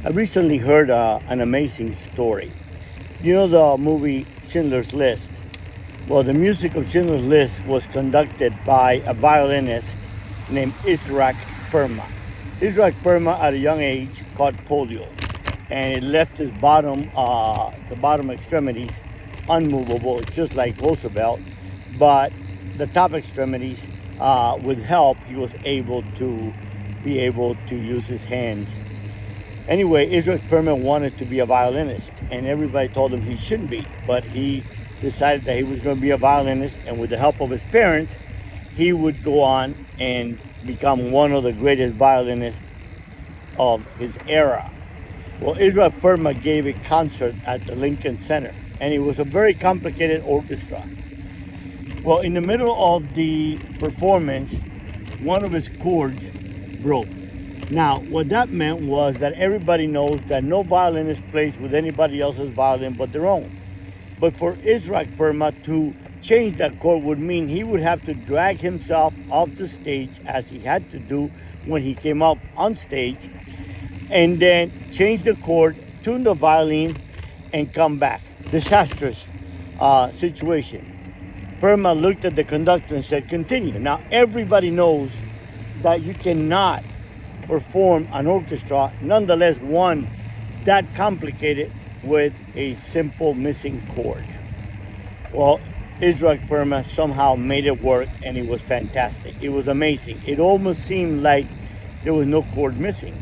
I recently heard an amazing story. You know the movie Schindler's List? Well, the music of Schindler's List was conducted by a violinist named Isaac Perma. Isaac Perma, at a young age, caught polio, and it left his the bottom extremities, unmovable, just like Roosevelt. But the top extremities, with help, he was able to use his hands. Anyway, Israel Perman wanted to be a violinist, and everybody told him he shouldn't be. But he decided that he was going to be a violinist, and with the help of his parents, he would go on and become one of the greatest violinists of his era. Well, Israel Perma gave a concert at the Lincoln Center, and it was a very complicated orchestra. Well, in the middle of the performance, one of his chords broke. Now, what that meant was that everybody knows that no violinist plays with anybody else's violin but their own. But for Israel Perma to change that chord would mean he would have to drag himself off the stage, as he had to do when he came up on stage, and then change the chord, tune the violin, and come back. Disastrous situation. Perma looked at the conductor and said, "Continue." Now, everybody knows that you cannot perform an orchestra, nonetheless one that complicated, with a simple missing chord. Well, Israel Perma somehow made it work, and it was fantastic. It was amazing. It almost seemed like there was no chord missing.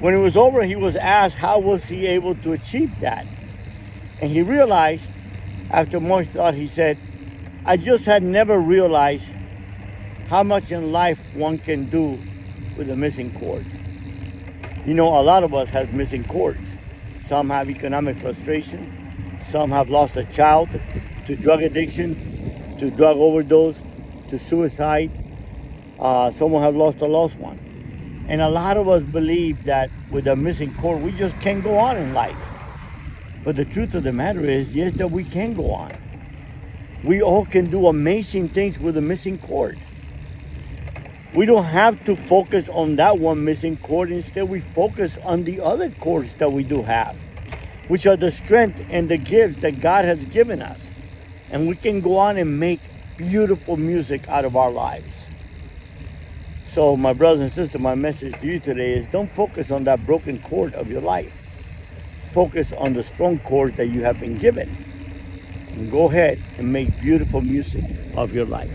When it was over, he was asked how was he able to achieve that. And he realized, after much thought, he said, "I just had never realized how much in life one can do with a missing chord." You know, a lot of us have missing chords. Some have economic frustration. Some have lost a child to drug addiction, to drug overdose, to suicide. Someone have lost a lost one. And a lot of us believe that with a missing chord, we just can't go on in life. But the truth of the matter is, yes, that we can go on. We all can do amazing things with a missing chord. We don't have to focus on that one missing chord. Instead, we focus on the other chords that we do have, which are the strength and the gifts that God has given us. And we can go on and make beautiful music out of our lives. So, my brothers and sisters, my message to you today is, don't focus on that broken chord of your life. Focus on the strong chords that you have been given. And go ahead and make beautiful music of your life.